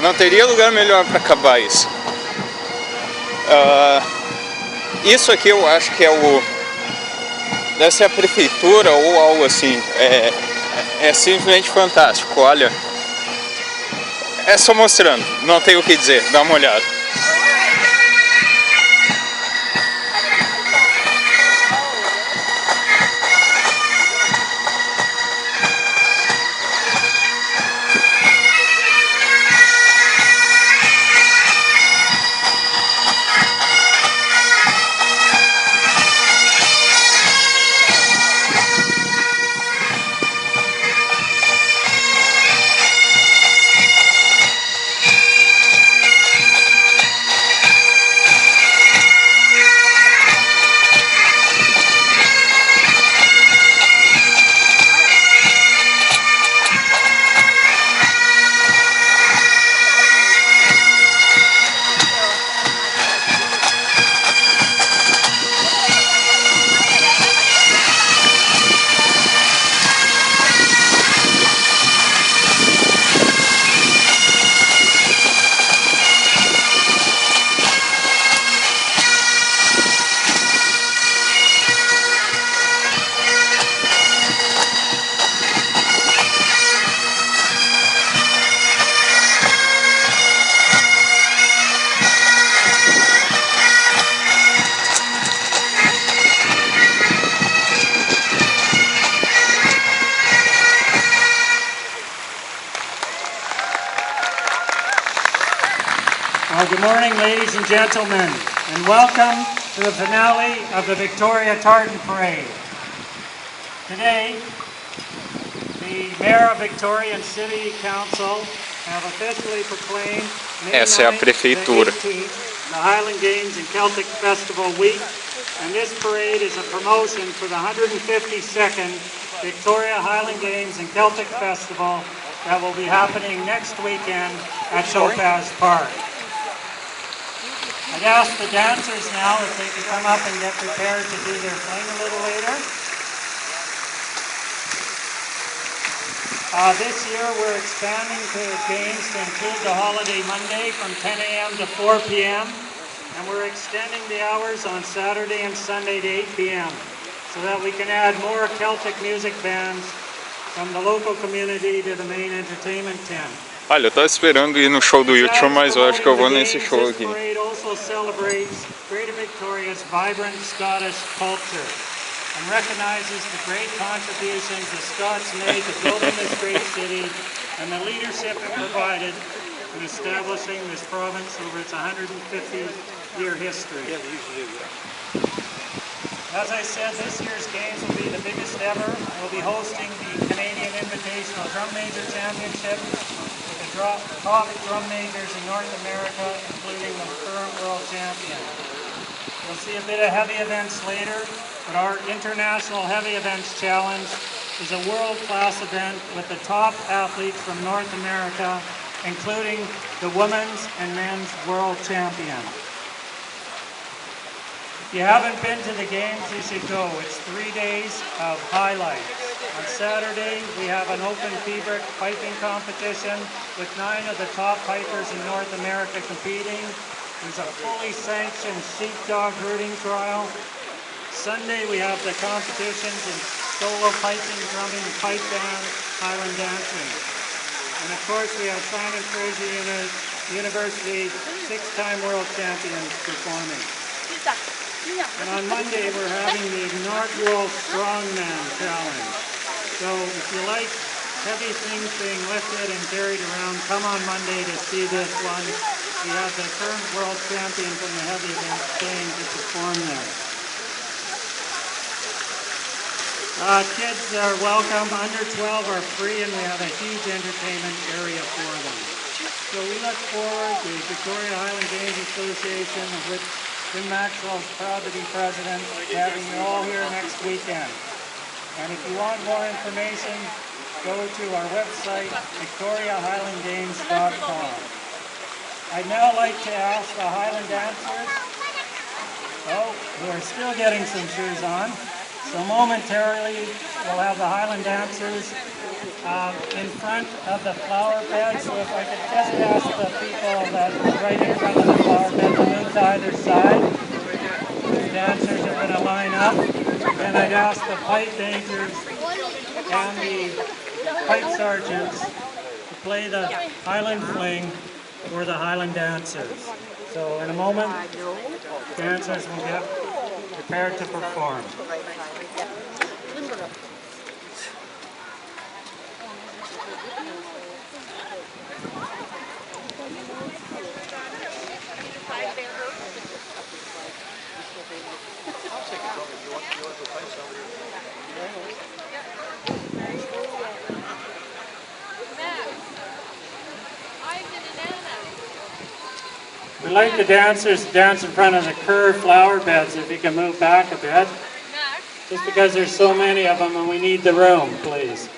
Não teria lugar melhor para acabar isso. Isso aqui eu acho que é deve ser a prefeitura ou algo assim. É simplesmente fantástico, olha. É só mostrando, não tenho o que dizer, dá uma olhada. Good morning, ladies and gentlemen, and welcome to the finale of the Victoria Tartan Parade. Today, the Mayor of Victoria and City Council have officially proclaimed May 9th to the 18th the Highland Games and Celtic Festival Week, and this parade is a promotion for the 152nd Victoria Highland Games and Celtic Festival that will be happening next weekend at Topaz Park. I'd ask the dancers now if they could come up and get prepared to do their fling a little later. This year we're expanding the games to include the holiday Monday from 10 a.m. to 4 p.m. and we're extending the hours on Saturday and Sunday to 8 p.m. so that we can add more Celtic music bands from the local community to the main entertainment tent. Olha, eu tava esperando ir no show do YouTube, mas eu acho que eu vou nesse show aqui. This parade also celebrates Greater Victoria's vibrant Scottish culture and recognizes the great contributions the Scots made to building this great city and the leadership it provided in establishing this province over its 150-year history. As I said, this year's games will be the biggest ever. We'll be hosting the Canadian Invitational Drum Major Championship with the top drum majors in North America, including the current world champion. You'll see a bit of heavy events later, but our International Heavy Events Challenge is a world-class event with the top athletes from North America, including the women's and men's world champion. If you haven't been to the games, you should go. It's 3 days of highlights. On Saturday, we have an open Febrick piping competition with 9 of the top pipers in North America competing. There's a fully sanctioned sheepdog herding trial. Sunday, we have the competitions in solo piping, drumming, pipe band, Highland dancing. And of course, we have Simon Fraser University 6-time world champions performing. And on Monday, we're having the inaugural Strongman Challenge. So if you like heavy things being lifted and carried around, come on Monday to see this one. We have the current world champion from the heavy event staying to perform there. Kids are welcome. Under 12 are free, and we have a huge entertainment area for them. So we look forward to the Victoria Highland Games Association, of which Jim Maxwell is proud to be president, having you all here next weekend. And if you want more information, go to our website, victoriahighlandgames.com. I'd now like to ask the Highland dancers, who are still getting some shoes on, so momentarily we'll have the Highland dancers in front of the flower bed. So if I could just ask the people that are right in front of the flower bed to move to either side. The dancers are going to line up. And I'd ask the pipe majors and the pipe sergeants to play the Highland Fling for the Highland dancers. So in a moment, dancers will get prepared to perform. We'd like the dancers to dance in front of the curved flower beds if you can move back a bit. Just because there's so many of them and we need the room, please.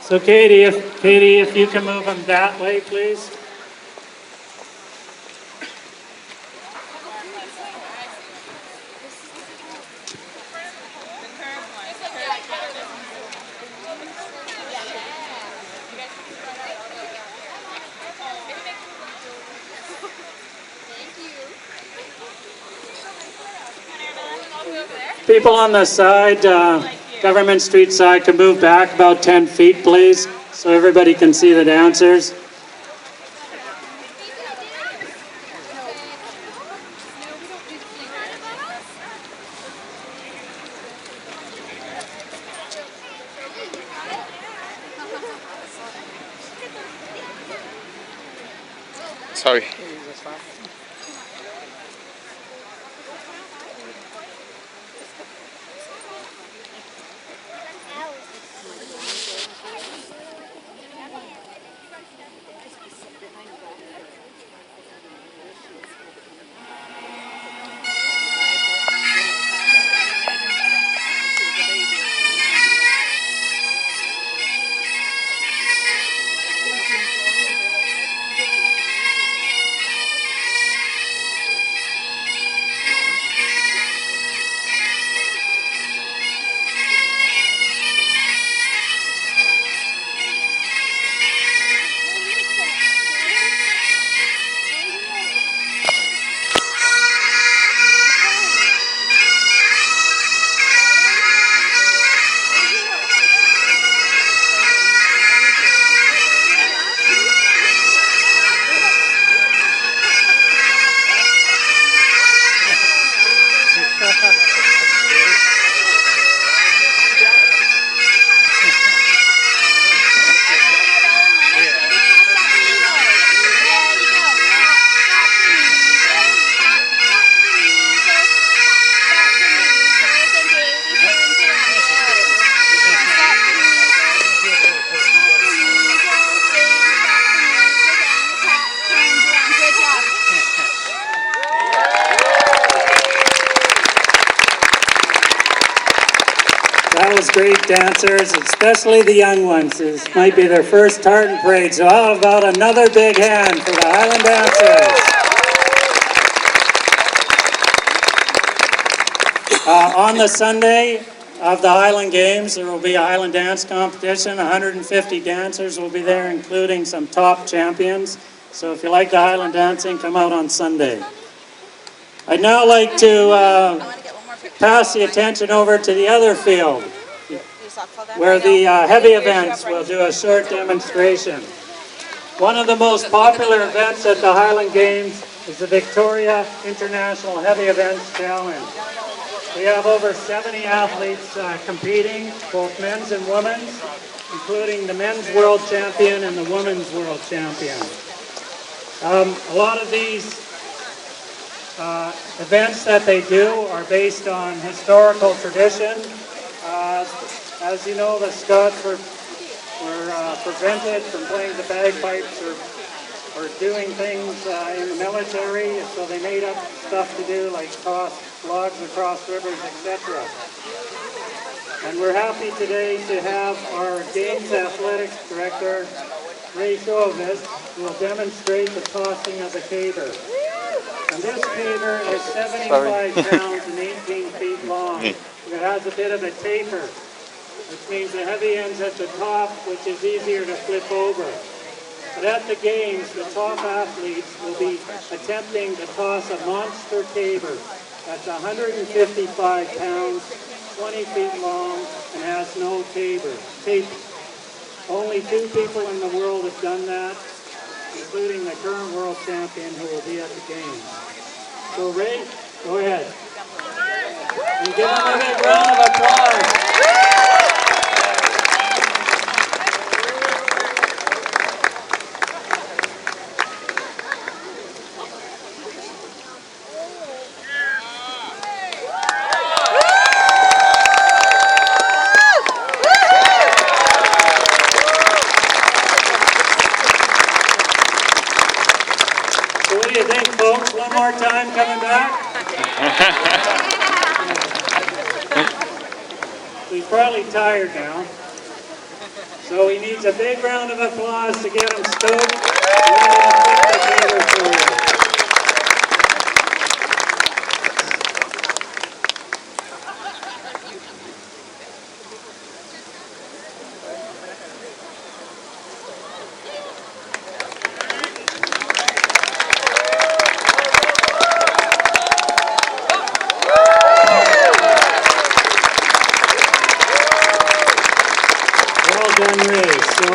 So Katie, if you can move them that way, please. People on the side, Government Street side, can move back about 10 feet, please, so everybody can see the dancers. Sorry. That was great, dancers, especially the young ones. This might be their first tartan parade, so how about another big hand for the Highland dancers? On the Sunday of the Highland Games, there will be a Highland dance competition. 150 dancers will be there, including some top champions. So if you like the Highland dancing, come out on Sunday. I'd now like to pass the attention over to the other field, where the heavy events will do a short demonstration. One of the most popular events at the Highland Games is the Victoria International Heavy Events Challenge. We have over 70 athletes competing, both men's and women's, including the men's world champion and the women's world champion. A lot of these events that they do are based on historical tradition. As you know, the Scots were prevented from playing the bagpipes or doing things in the military, so they made up stuff to do, like toss logs across rivers, etc. And we're happy today to have our Games Athletics Director, Ray Chauvis, who will demonstrate the tossing of the caber. And this caber is 75 pounds and 18 feet long. We're going it has a bit of a taper, which means the heavy end's at the top, which is easier to flip over. But at the games, the top athletes will be attempting to toss a monster caber that's 155 pounds, 20 feet long, and has no taper. Only 2 people in the world have done that, including the current world champion who will be at the games. So Ray, go ahead. And give him a big round of applause. So what do you think, folks? One more time coming back? He's probably tired now. So he needs a big round of applause to get him stoked. Let him flip the caber for you. Done race. So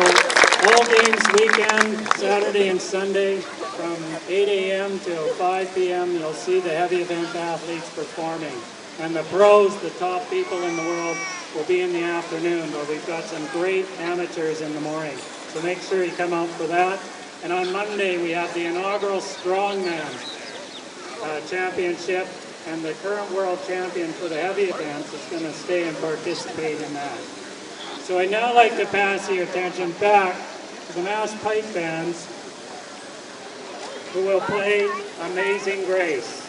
all games weekend, Saturday and Sunday, from 8 a.m. till 5 p.m. you'll see the heavy event athletes performing. And the pros, the top people in the world, will be in the afternoon, but we've got some great amateurs in the morning. So make sure you come out for that. And on Monday we have the inaugural Strongman Championship, and the current world champion for the heavy events is going to stay and participate in that. So I'd now like to pass your attention back to the mass pipe bands who will play Amazing Grace.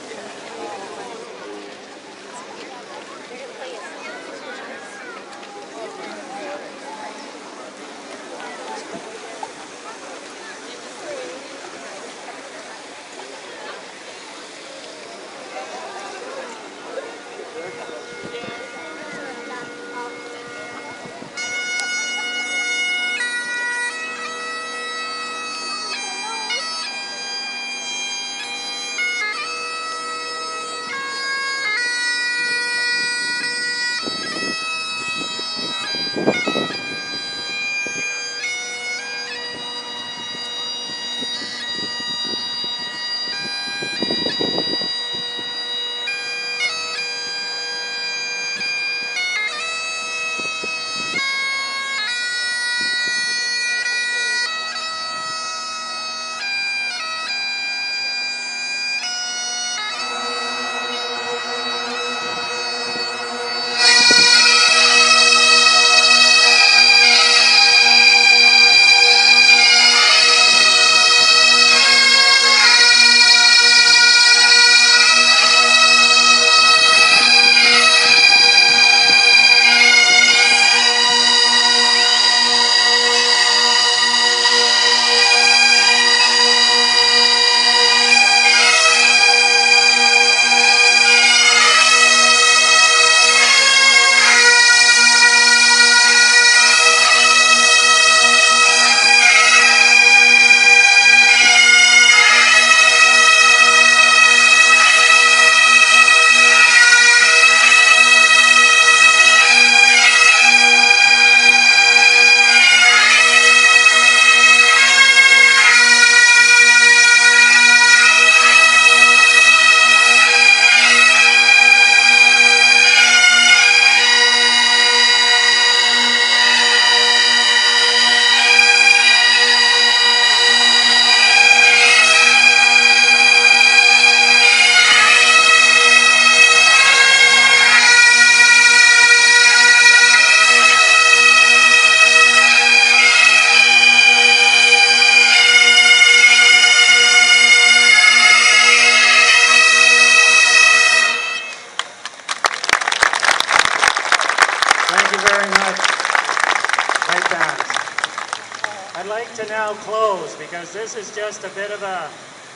I'd like to now close, because this is just a bit of a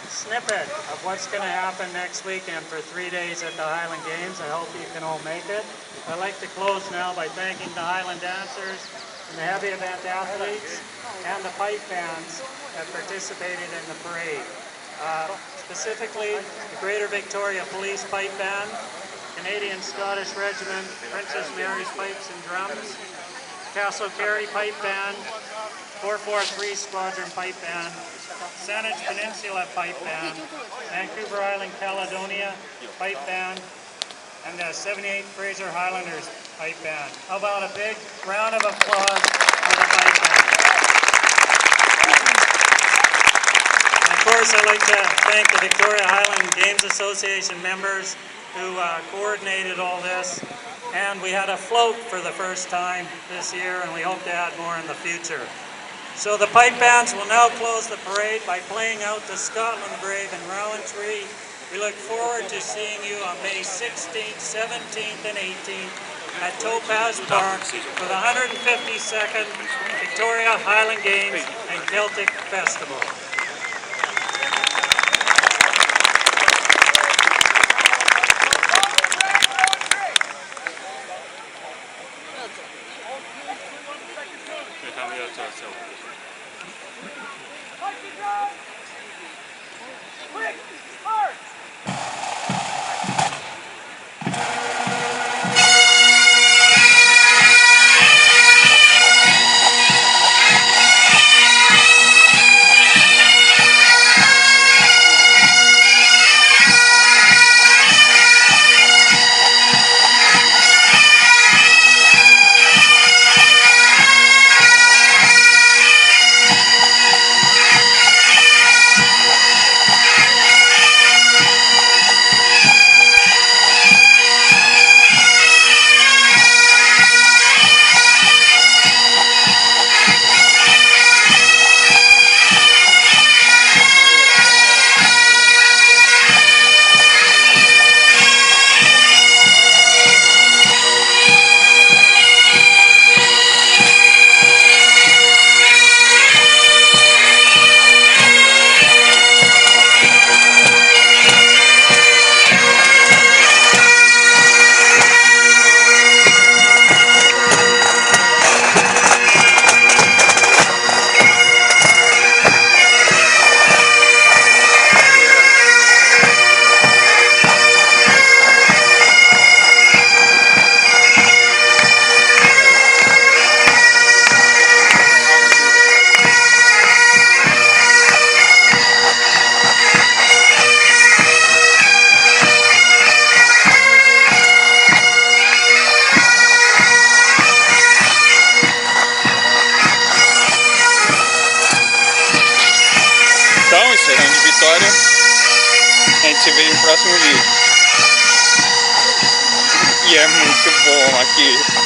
snippet of what's going to happen next weekend for 3 days at the Highland Games. I hope you can all make it. I'd like to close now by thanking the Highland dancers and the heavy event athletes and the pipe bands that participated in the parade. Specifically, the Greater Victoria Police Pipe Band, Canadian Scottish Regiment, Princess Mary's Pipes and Drums, Castle Carey Pipe Band, 443 Squadron Pipe Band, Saanich Peninsula Pipe Band, Vancouver Island Caledonia Pipe Band, and the 78th Fraser Highlanders Pipe Band. How about a big round of applause for the pipe band? And of course, I'd like to thank the Victoria Highland Games Association members who coordinated all this. And we had a float for the first time this year, and we hope to add more in the future. So the pipe bands will now close the parade by playing out the Scotland Brave and Rowan Tree. We look forward to seeing you on May 16th, 17th, and 18th at Topaz Park for the 152nd Victoria Highland Games and Celtic Festival. Quick! Hard! Então, encerrando de Vitória, a gente se vê no próximo vídeo. E é muito bom aqui.